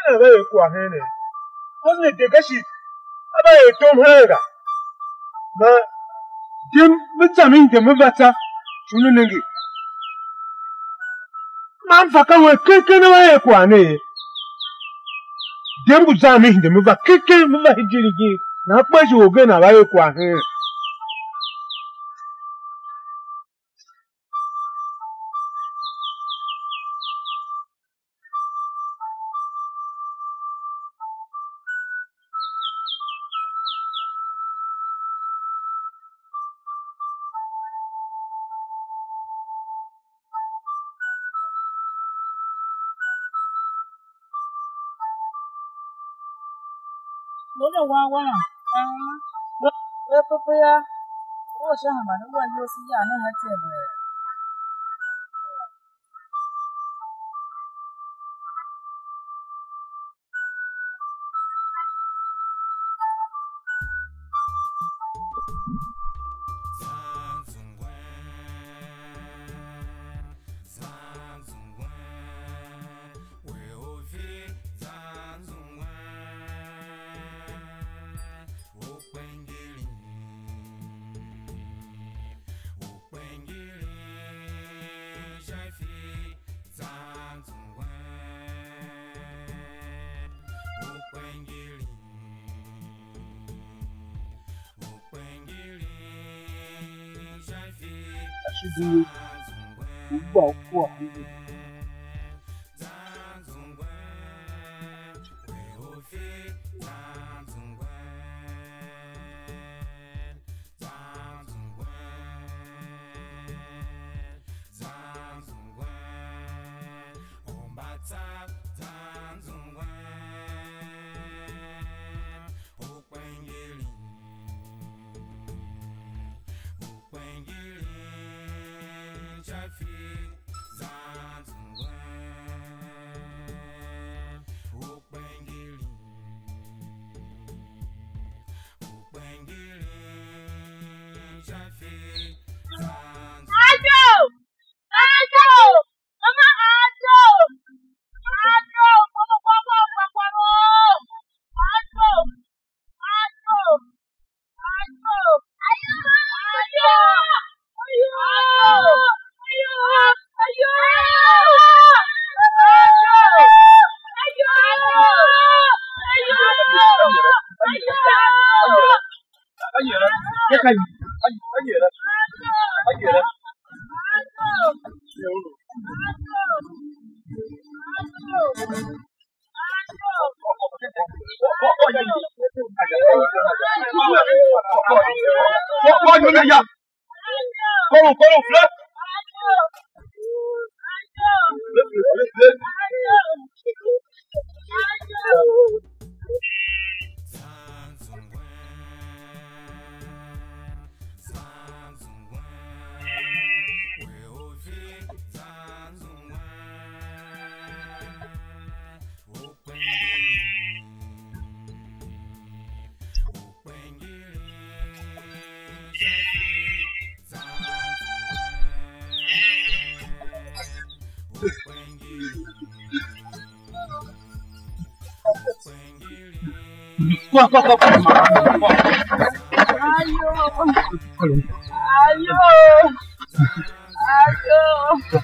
Abaye kwa hene. Wasn't the gashi? Abaye Tom Haga. Ma Jim Mutamin the Mubata. Chunungi. Man Fakawa kicking away kwa ne. Jim Mutamin the Muba kicking Muba Hijigi. Not much you again away kwa hene. Do walk for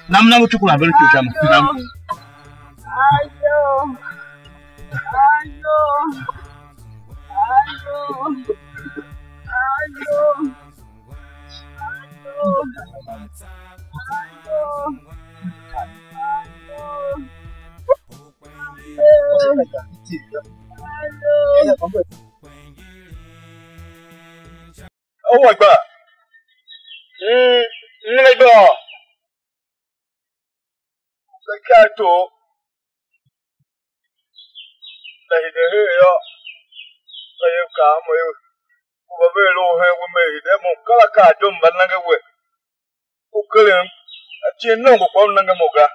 Namna mchukula mbele kichama. Oh my God. Nigga. The cattle. You come with a very low hair with me. Them color card, don't but not away. Who kill him? A chin no one Nangamoga.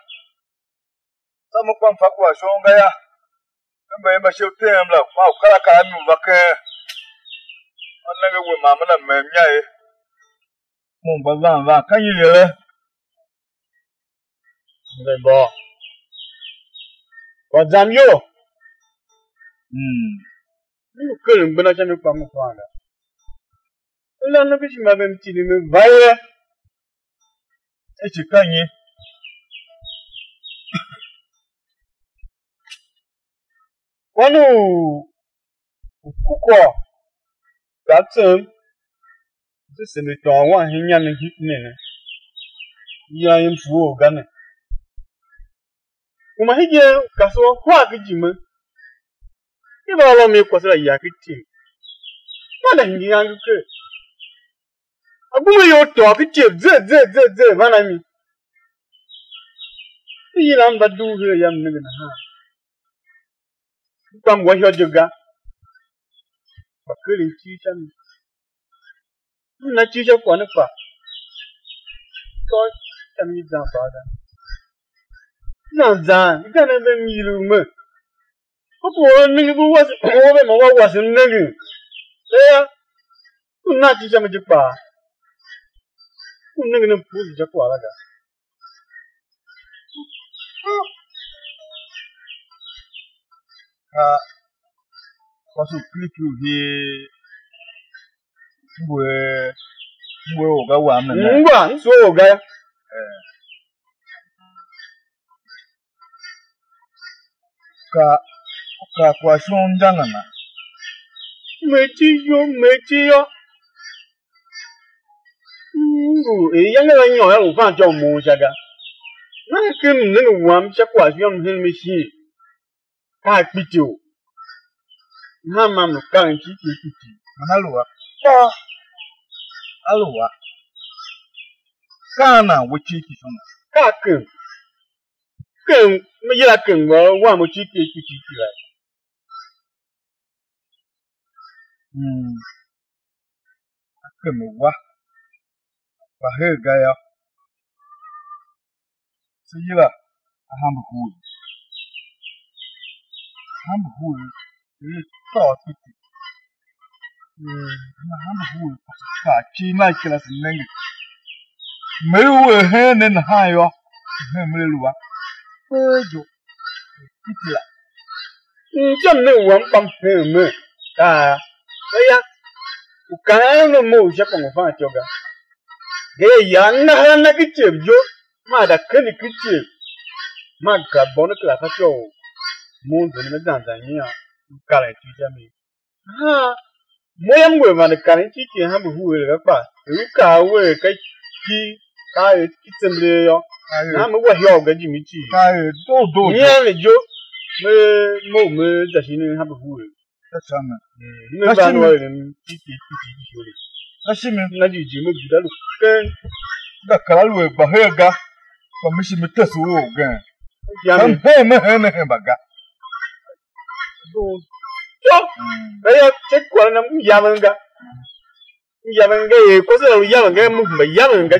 Some of them fuck was wrong there. Remember, she'll tell him, like, wow, color card, you back here. I'm not with Mamma and Man. Mumba, can you hear it? What's damn you? You couldn't, but I can't come upon her. None of his mother telling me, Viola. It's a canny. One who cook that's this is the one hanging and hitting. You are in full gun. Uma hija kaswa kwa kijima. Iba wala me kwasira ya kiti. Mana hingi yangu ke. Abuwe yo to kiti ze bana mi. Yi lam ba du he yam ne na ha. Kwam wa joga. Bakuri chi chan. Na chi cha kwa ne pa. Ko chami za pa da. Zan, you can't even meet me. What was over my was in Naggy? There, who not teach me to pa? Who never put the quality? What's to click you here? Where go one? So, guy. Ka kwa shonjana na Metio. Younger than you, I will find your mojaga. I couldn't little one check was young machine. I quit you. Now, Mamma can't keep you. Halua. Halua. Kana, which is on Kakin. You can go one more cheeky. Wa. Bahe Gaya. Sila, a hamburg. Hamburg, you thought it. Hamburg, she might kill us in language. May we hand and high off Hemilua. Don't know one pump him. Ah, you can't move Japan of Fantoga. They young negative, Joe. Mother Kelly Kitchen. Magka Bonacla Patrol. Moon to the Tanzania. Current teacher me. Ah, Moyam will run the current teacher and who will pass. You can't wear a key. I it's a I'm away here, Jimmy. I don't nearly Joe. Mo that he didn't have a wood. That's summer. No, I know him. I see me, Lady Jimmy. The Kalalu Bahega from Missy Metasu again. Young Baga. They have checked one of Yamanga. Yamanga, because of Yamanga movement, Yamanga.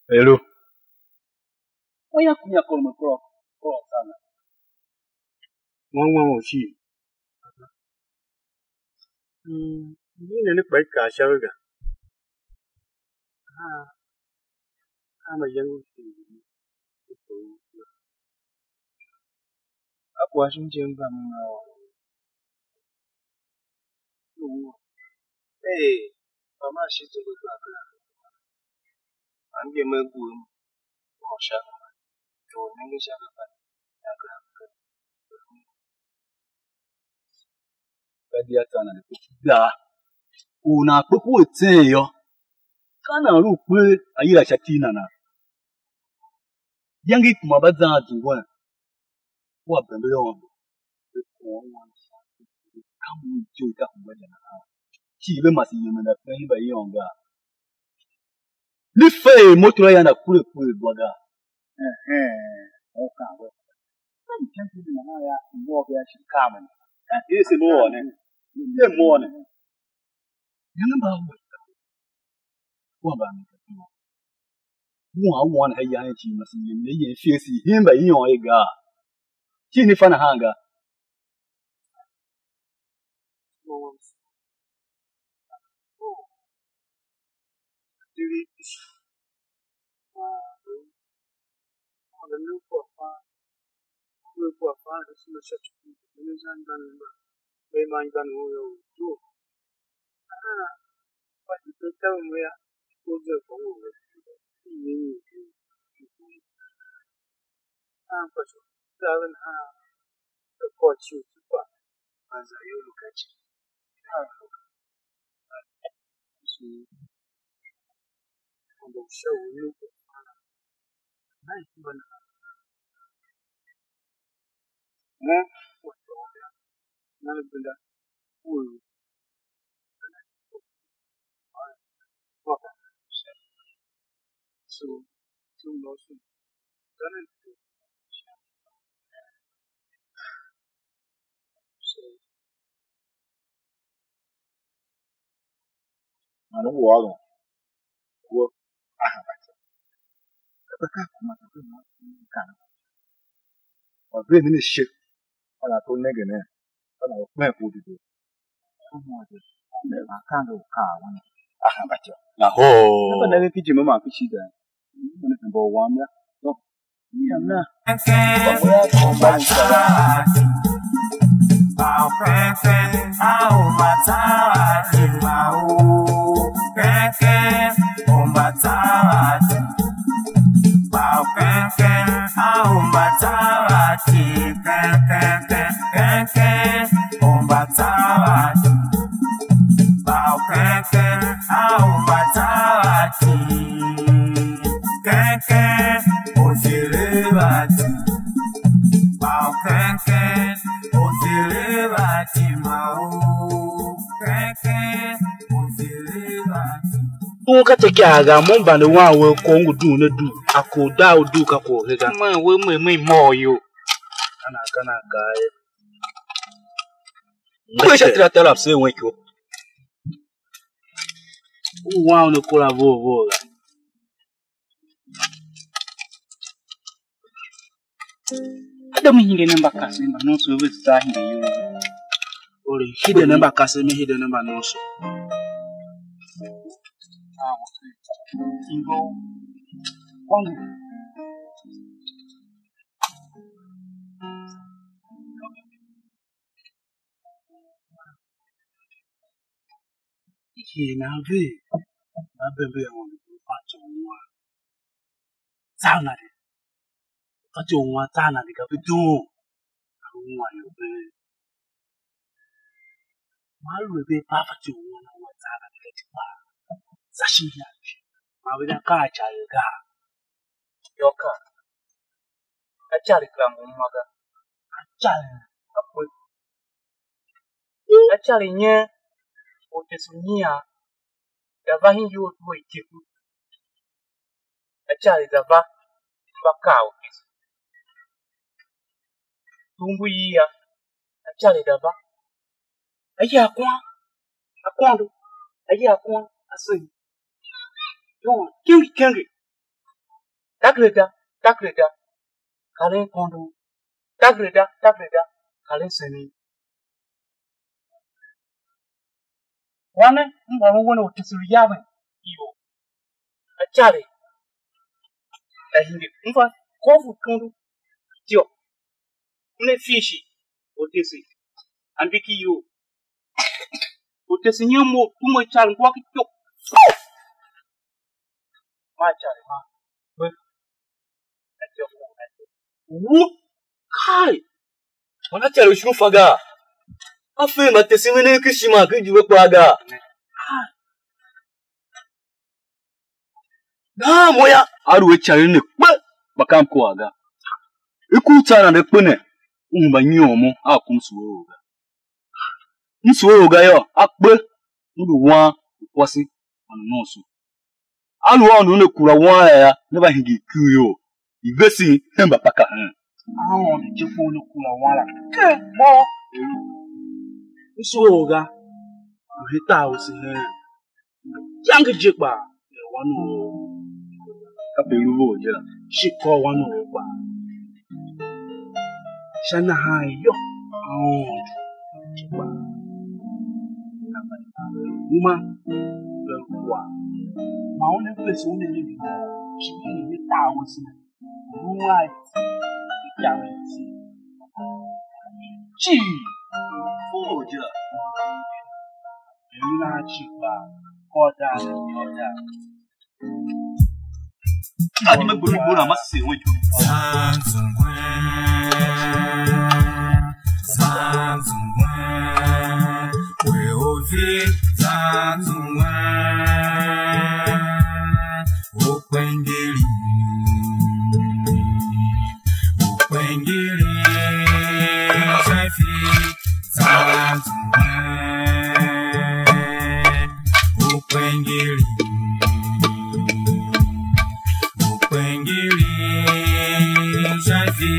Hello. Oya kunya kolmo kro sana. Mwa mochi. Ni ne kwa ka shawaga. Ama yangu. Akwa shinjemba mwa. Mama shite kwa. Ange megu. Osha. To nenge shaka pa. Kadi atana ni kuda. Una kweku tseyo. Kana rukwe ayira shatina na. Yangi kumabaza atuwa. Wa bembele wangu. Kamu joita kumbaja na. Chibe masi yemena pemba yonga. Life motura yana kule bwaga. Okay. Kan tempo ni mama ya mbo ya shikama. Ese muone. Ye muone. Yana ba wa ba mi. Wa haya chi masi ne ye fesi himba yin ega. Chi ni fana hanga. Ano wala. Wo Kaka kuma kana. Obe ni shit. Ala to negene. Ala me pudi do. Kuma de. Ne akanga ka wana. Bacho. Aho. Naba na kiji mama akishida. Ni number 1 ya. So. Ni amna. Bao keke au matawati mau keke umbatawati bao keke au matawati keke umbatawati bao keke au matawati keke osilibati bao keke osilibati mau keke osilibati Nwoke take aga mumba ne wan we ko ngudu ne du akoda odu ka ko hega man we me mo yo kana ga Ko se tra tela se won ki o wan ne ko la vo Adam hinde namba kase mba no so we sta hinde yo ore hide namba kase me hide namba no so Ingo Wangu na bembe ya wangu pacho nwa sana de pacho nwa sana de ka bitu nwa yo be malu be pa pacho nwa sana de ka sashi ya mabida ka cha ga yoka achari klangu maga achari apwe achari nye otesunia dava hinjo tuwe itiku achari dava mbakao kisu tumbu iya achari dava ayi akwando ayi akwan asin yo kengi takreda kale kondo takreda kale seni wane mbona wona otisuri yawe iyo achari ahindi mfa kofu kondo tio ne fishi otisi ambiki yo otisi nyemo tumo chal kwa kityo machari ma kai wana chari ushufaga afi matesi wene kishima kijiwe kwaga na moya aruwe chari ne kpe bakam kwaga ikutsana ne kpene umba nyomo akumsuwoga nsuwoga yo akpe ndu wa kwasi anoso alu onu ne kura wa ya ne ba hingi kuyo igesi hemba paka awon je fo ne kura wala ke mo nsuwoga ohita o si ne yang jekpa e wanu ka peruwo jela shiko wanu gba shana hayo jekpa uma kwa maone pese une libi shikini ni tawo si right guarantee chi foja yuna chipa koda adi me buru ma se won ju we ovi Upengiri Shafi Upengiri Shafi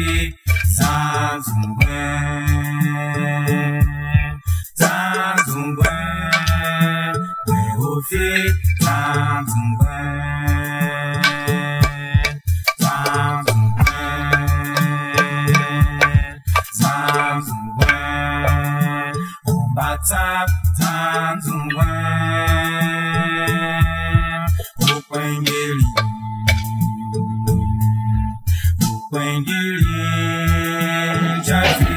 Upengiri Shafi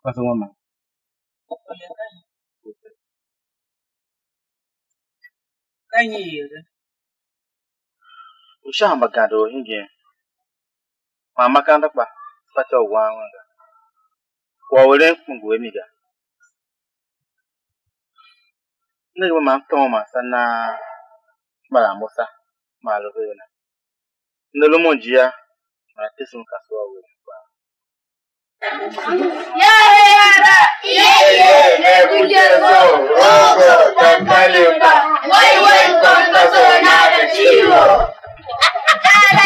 Pasó mamá. Ushamba gado hinge. Mama kanda kwa pata wanga. Wa wole fungu emiga. Nige mama toma sana mala mosa malo bena. Ndolo monjia ma tesun kaswa we. Yara, ne kujezo, rogo, tankalimba, wai, kontazo na da ciwo. Yara,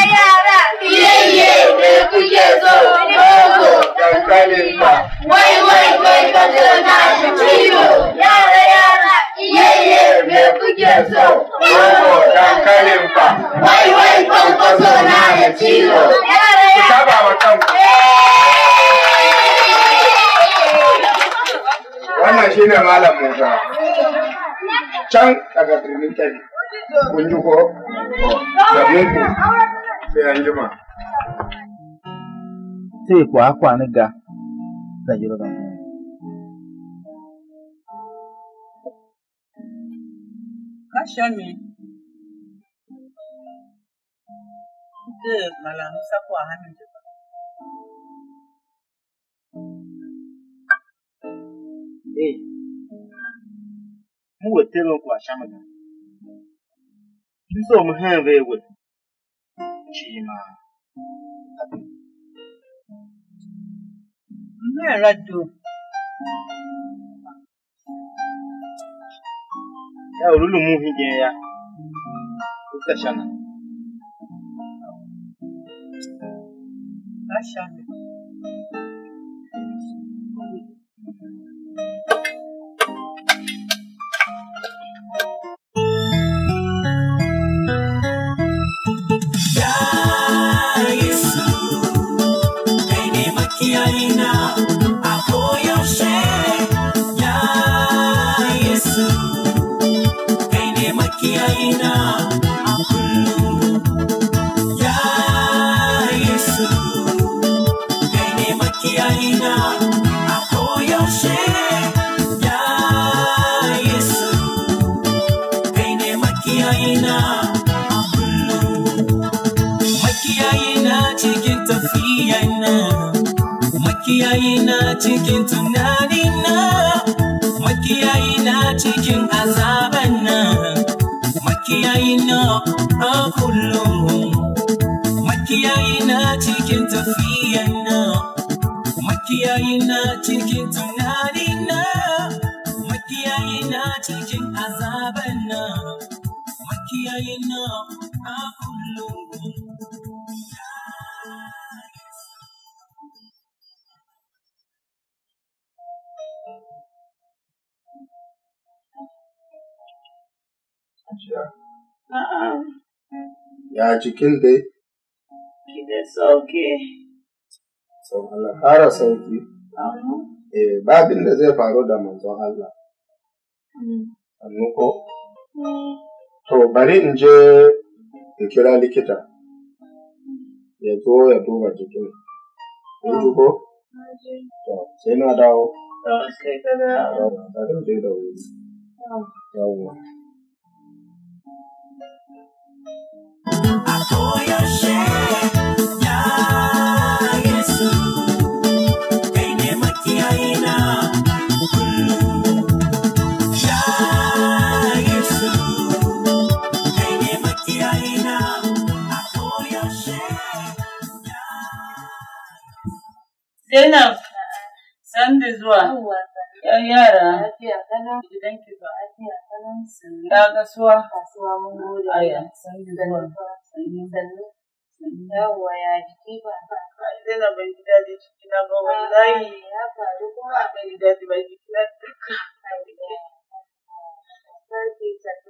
ne kujezo, rogo, tankalimba, wai, kontazo na da ciwo. Yara, ne kujezo, rogo, tankalimba, wai, kontazo na da ciwo. Wannan shi ne Malam Musa, can daga birnin Kebbi, kun ji ko? Da muku sai an jima. Sai kwa kwani ga da jiro da. Kashami. Malam Musa kwa hanu. Mu wetero kwa shamaga. Kiso mu hanve we. Chima. Radu. Ya ululu mu hige ya. Utashana. Kashami. Makiyayina cikin tunanina, makiyayina cikin azabana, makiyayina a kullum, makiyayina cikin tafiyana, makiyayina cikin tunanina, makiyayina cikin azabana, makiyayina a kullum. Ya cikin dai? Ki da sauki. Sau Allah ƙara sauki. Babin da zai faru da manzon Allah. Sannu ko? To bari in je in kira likita. Ya zo ya duba jikin. Kun ji ko? To sai na dawo. Sai ka dawo. Bari in je da wuri. Yawwa. Zainab, san da zuwa. Yan yara. Gidan ki ba. Da kasuwa. Kasuwa mun gode. Aya, san da zuwa. Yawwa ya jiki ba. Zainab bai ji daɗi ciki na ba wallahi. Ya faru kuma. Bai ji daɗi bai jiki na duka. Sarki sarki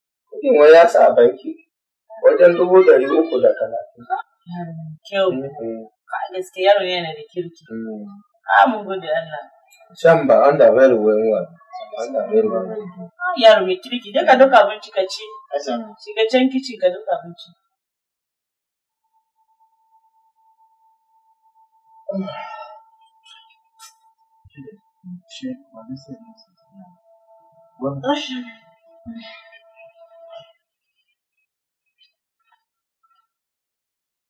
Kuɗin wai ya sa banki wajen 330. Kyau. Gaskiya yaro yana da kirki. Mun gode Allah. Shan ba wanda bai ruwan wa. Yaro mai kirki, duka abinci ka ci. Shiga can kicin ka duka abinci.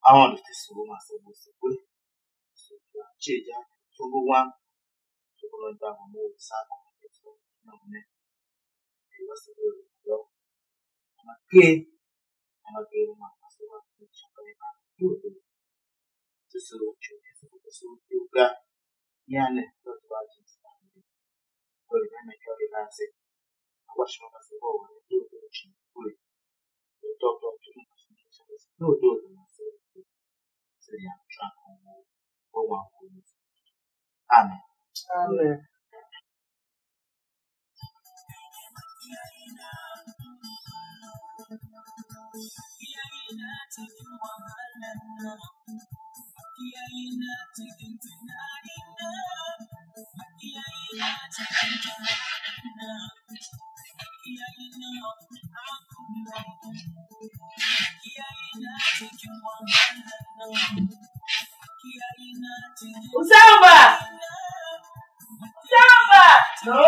I want to see myself with the way. So, change that. So, one. So, I'm going to move the side. Okay. I'm going to give my myself to so you got Yanni, that's why I just started. Well, I make every last thing. I wash my myself over and do the chin. You talk to me. No, do it myself. So, yeah, I'm trying to move. Amen. Amen. Usamba! No?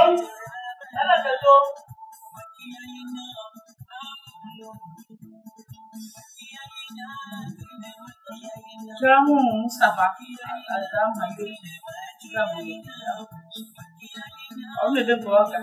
Kamu Mustafa, kamu Ayu, kamu ada berapa?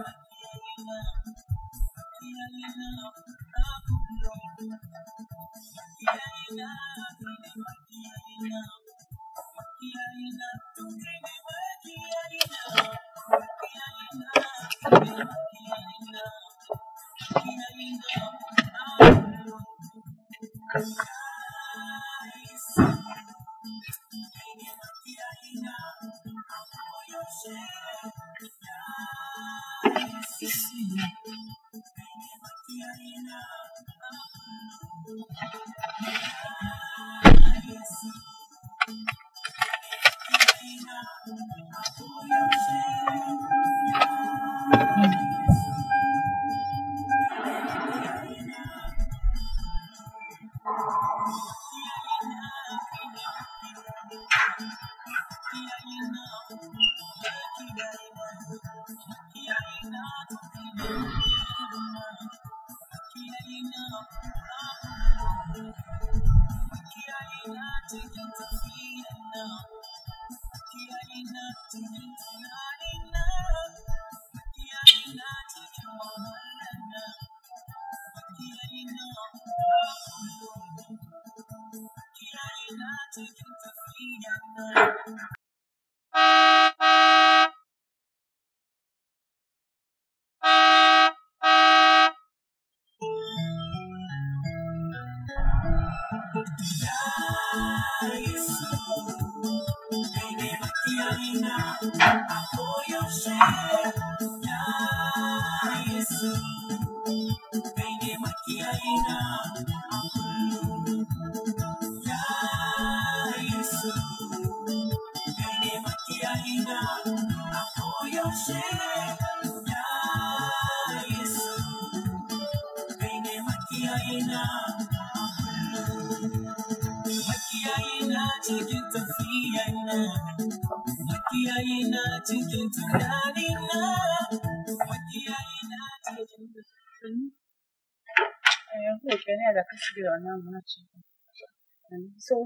So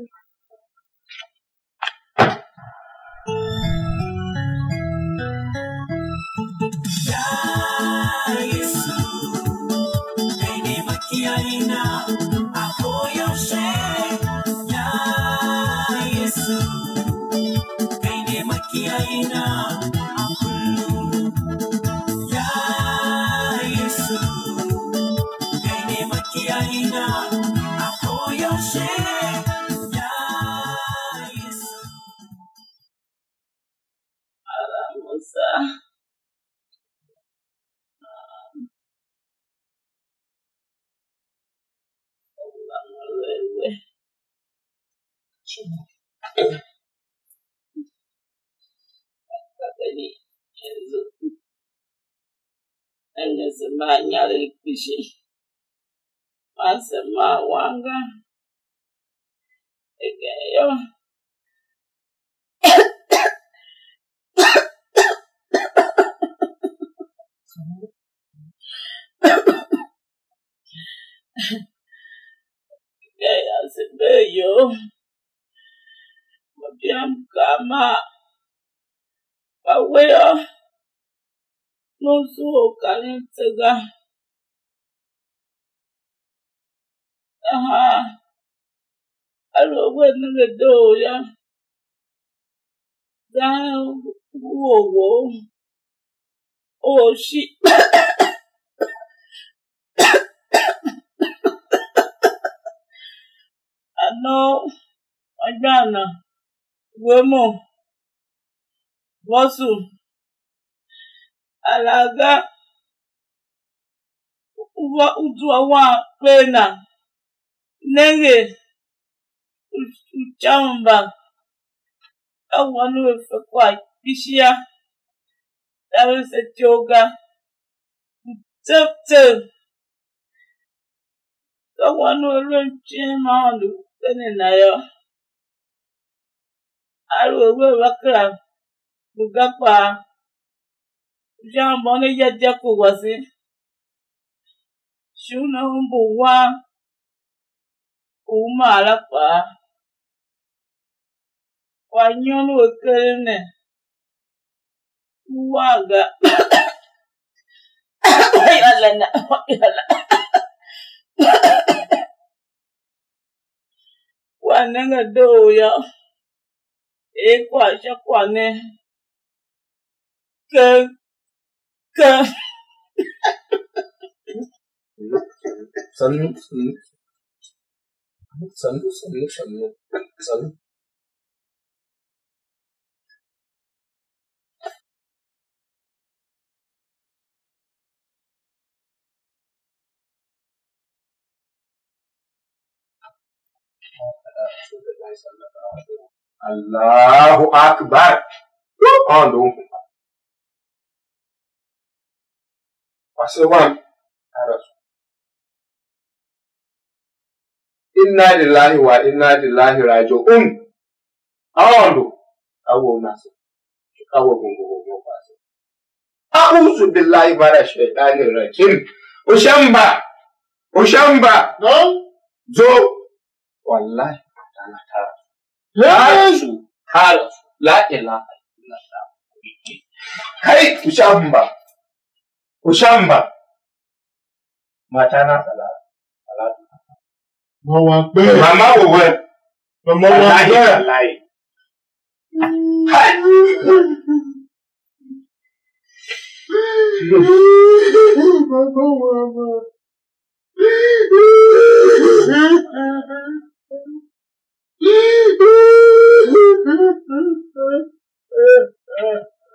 Kakani yanzu an yi zama nyare kishi masama wanga egayo Gaya sebeyo mabiam kama Aweo nusu kalentega alowe ngedoya da wowo oshi ano ajana wemo Bosu alaga uwa pena nenge uchamba awanu efekwa kishia dawe setioga tepte awanu erenchi maandu tene nayo aruwe wakra Bugapa Jean Bonnet Yadjaku was it? Shuna Umbuwa Umalapa Wanyon Wukerne Waga Yalana Wananga doya Ekwa Shakwane Sanu. Allahu Akbar. Oh, no. Pasewan. Inna lillahi wa inna ilaihi raji'un. Awondo. Awo nasi. Awo gungu pase. A'udhu billahi minash shaitanir rajim. Ushamba. No? Zo. Wallahi. La ilaha illallah. Hey, Ushamba. Matana salatu. Mama wo we. Mama wo we.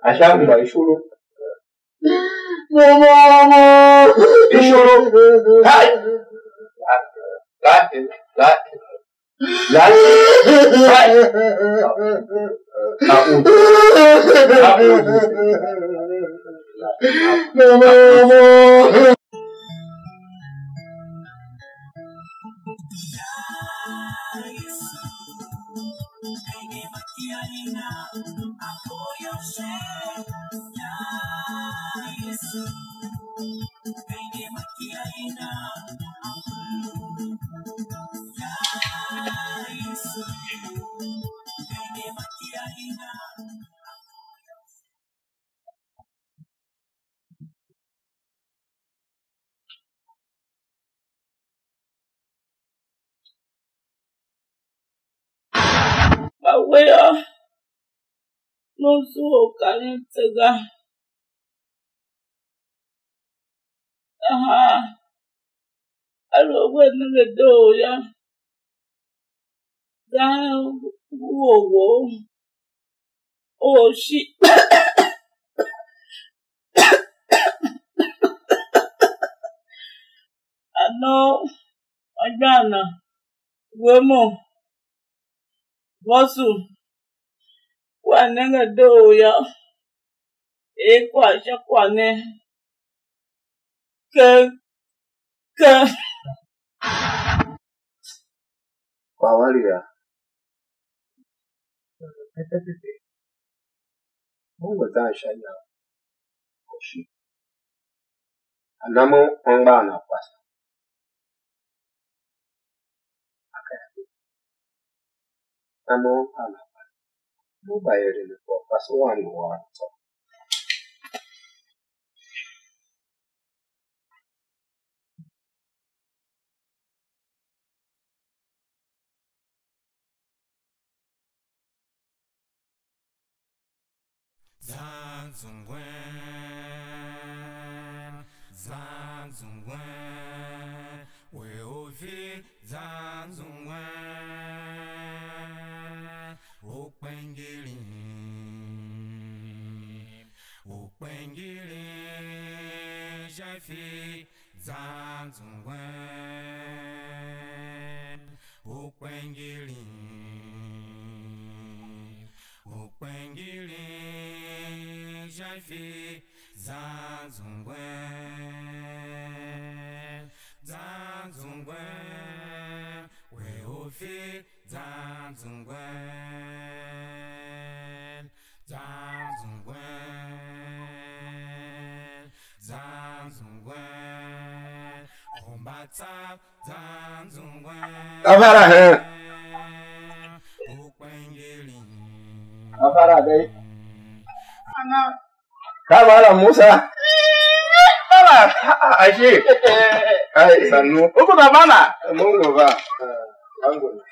Ashamba ishuru. Mama. Ishuru. Aweo nusu kalentega alowe ngedoya da wowo oshi ano ajana wemo Bosu. Wananga do ya. Kwa shakwane. Ka. Pawalia. Mungu atashanya. Koshi. Andamo kwamba anapasa. Andamo anapasa. Mungu ayere kwa paso wangu watu. Zanzungwen, we ovi Zanzungwen, Upengili, Jafi Zanzungwen, Upengili, Jafi Zanzungwen, we ofi Zanzungwen, Ombata Zanzungwen, Afara he. Upengili. Afara dai. Kamala Musa. Mala. Ashe. Ai sannu. Uku da mala. Mungu ba. Wangu.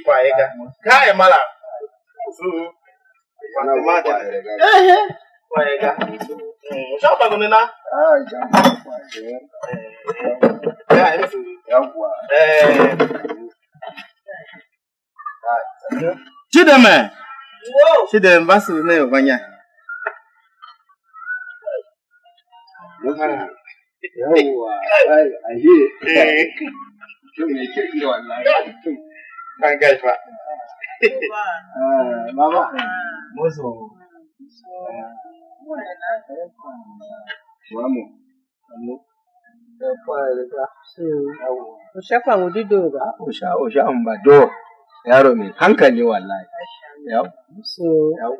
Kwa ega. Kai mala. Su. Wana mata. Kwa ega. Shamba kunina. Jamba kwa ega. Yawwa. Chideme. Chideme basu ne obanya. Yawwa. Ai ashe. Kin ne kirki wallahi. Kan gaifa. Mama. Muso. Wamo. Ushafa mudido ga. Usha ambado. Yaro mai hankali wallahi. Yau. Yau.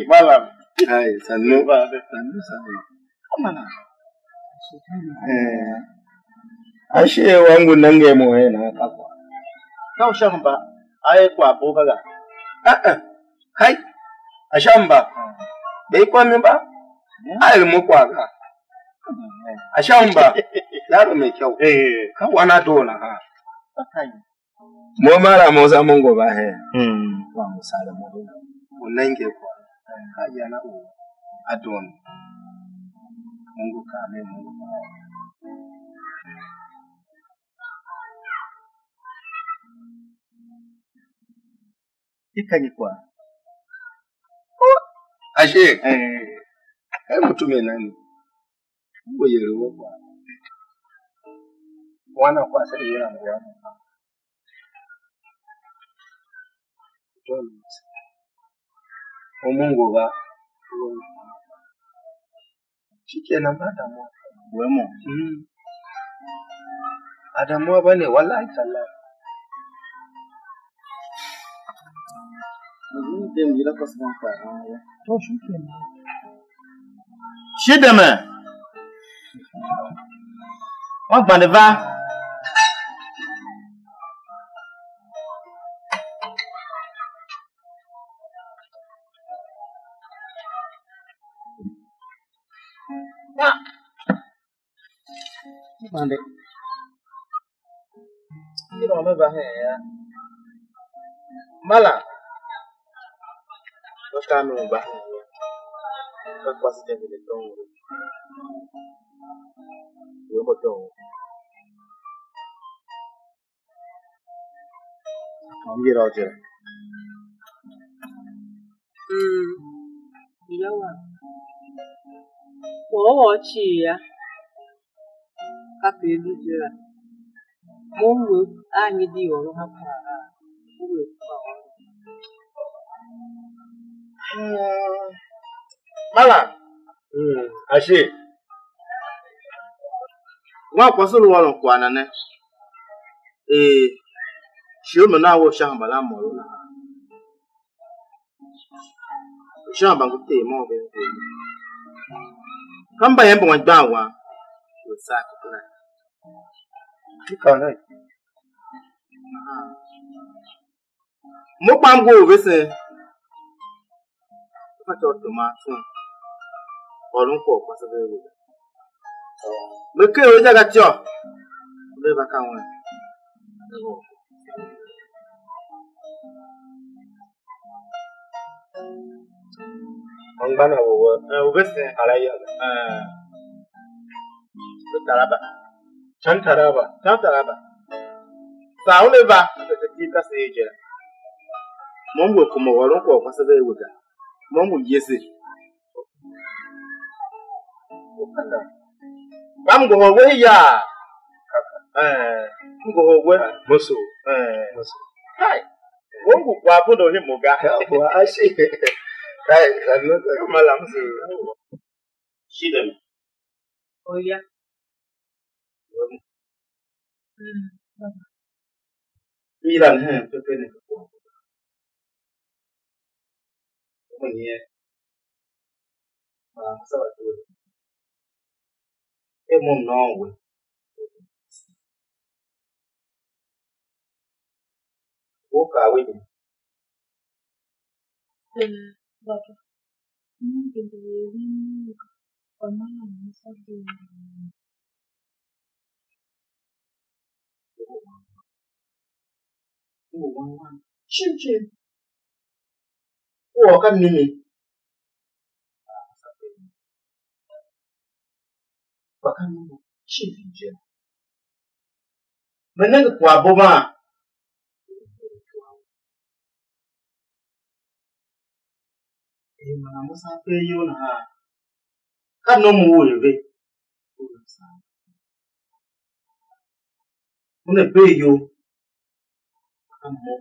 Malam. Ai sannu. Sannu. Amana. Ashe wangu nange mo na kakwa. Kau shamba. Ai kwa boga ga. Kai. Ashamba. Bai kwami ba? Ai mu kwaga. Ashamba. Yaro mai kyau. Ka wana dona ha. Mo mara mo za mun goba he. Wa musala mo. Unange kwa. Haya na u. Adon. Mungu kame Mungu. Ikaji kwa. Ashe. Kai mutume nani? Mungu yeruwa kwa. Wana kwa sai yana ngwa. Mungu ba. Shikenan ba da mu. Wemo. Adamuwa bane wallahi tallahi. Chideme. Wọ́n gbàdé bá. Gbàdé. Kí ló ń bá ẹ̀ ya? Mala. Kami ubah kapasitas ini dong, gue mau dong, ambil aja. Bilawan. Oh, cia. Tapi itu je. Mungu ani dio hapa. Mala. Ashe. Wa kwasulu wala kwana ne. Shio na wo shamba la molo na. Shamba ngute mo be. Kamba yembo ngbawa. Yo sa kuna. Kana. Mo pamgo vese. Fato tomato. Orun ko kwasa be wo. Me ke o jaga tio. Be ba kan won. Angbana wo Vese alaya. Taraba. Chan Taraba. Saule ba ta tika sai je. Mongo kuma waron ko kwasa be wo ga. Mongo yese. Bamgo we ya. Ngo we Musu. Hai. Wongo kwa bodo he moga. Wa ashe. Kai sanu Malam si. Shidem. Oh ya. Milan he pepe ne ko. Ko ni e. Sawa tu. E mom no we. Ko ka we ni. Baba. Mungu ndiye kwa maana msaada. Chin. Wo kan ni. Bakan ni. Chin je. Menang kwa boma. Mana musa pe yo na. Kan no mu wo be. Mune pe yo. Kan mo.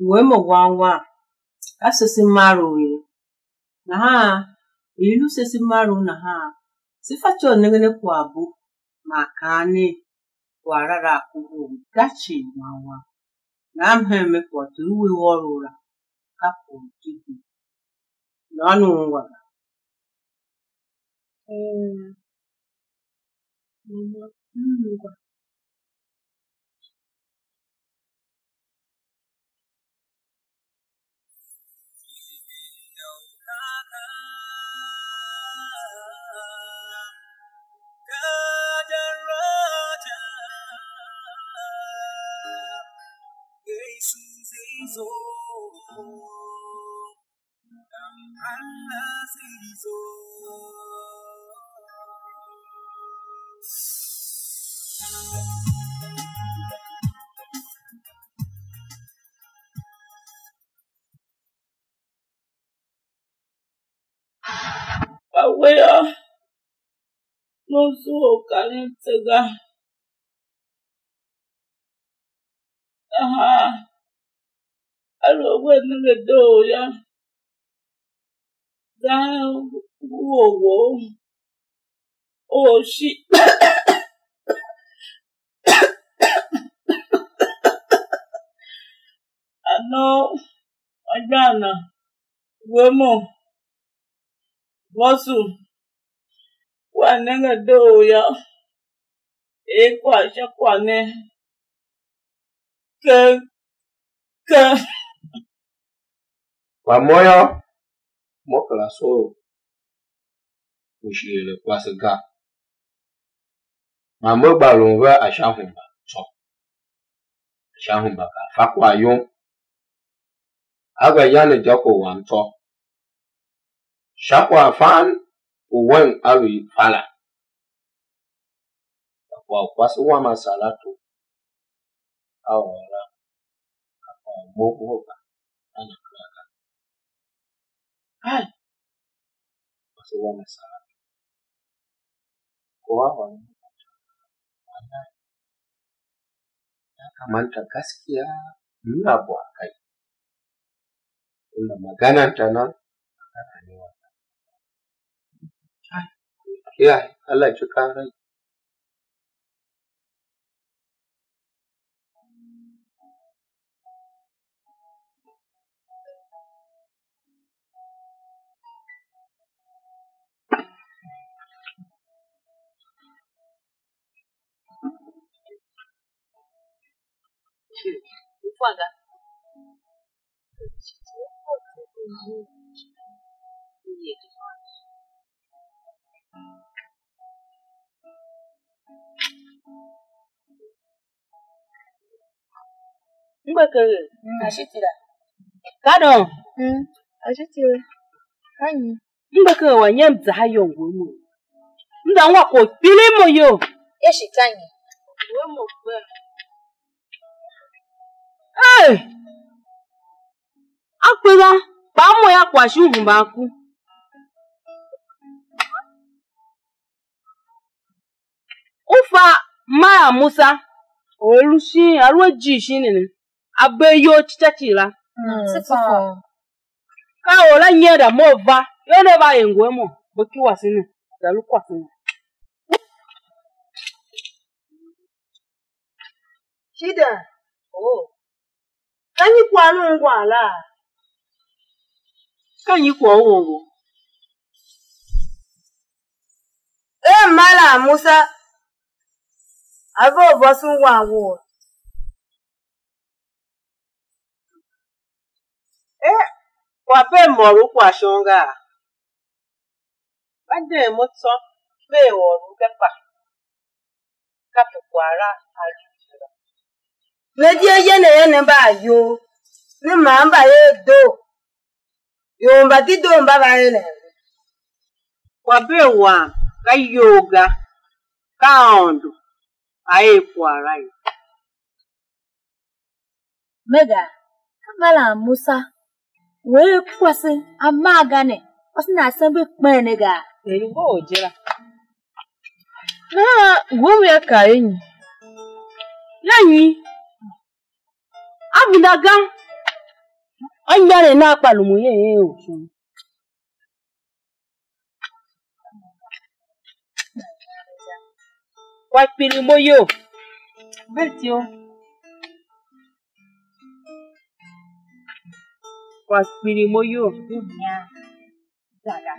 Uwemo wawa. Asisi maru we. Na ha. Ilu sisi maru na ha. Sifacho nengene kwa bu. Makane. Kwa rara kuhu. Gachi wawa. Na amheme kwa tuwe warura. Kapo jibu. Nanu waga. Mama. Awea. No so kanitega. Alo we nge do ya. Da wo. Oh shit. Ano ajana. Wemo. Wasu. Wa nge do ya. Kwa shakwane. Ke. Wa moyo. Mokala so. Ushile kwasiga. Mambo balonga ashahumba. So. Ashahumba ka. Fakwa yon. Aga yane jako wanto. Shakwa fan. Uwen awi fala. Kwa kwasi wa masalatu. Awala. Mogo. Hai. Masih wanita salah. Kowa kamanta gaskiya nuna bu a kai. Inda maganar ta nan magana ne wannan. Ya, Allah ji karai. Ufaga. Mbakere. Ashitira. Kado. Ashitira. Kanyi. Mbakere wanyemza hayo ngwemu. Nda wako pilimo yo. Yeshi kanyi. Wemo kwa. Hey! Akwela, ba mo ya kwashi uhumba ku. Ufa Mara Musa, olushi arweji shinene. Abeyo chichachira. Sifa. Ka ola nyeda mova, yo ne ba engwemo, boki wasine. Dalu kwasine. Shida. Oh. Kanyi kwanu ngwala. Kanyi kwa uongo. Mala Musa. Avo bosu wawo. Kwa pe moru kwa shonga. Bade motso pe oru kepa. Kape kwara ali. Meje yene ba yo. Ni mamba ye do. Yo mbati do mbaba yene. Kwa bewa ka yoga ka ondo aye kwara yi. Mega Mala Musa. We kwase amagane. Osina asembe kpenega. Ngo ojera. Na gwomu ya ka enyi. Yanyi Abudaga Anyare na palumu ye ofu. Kwa pili moyo. Betio. Kwa pili moyo. Dunia. Daga.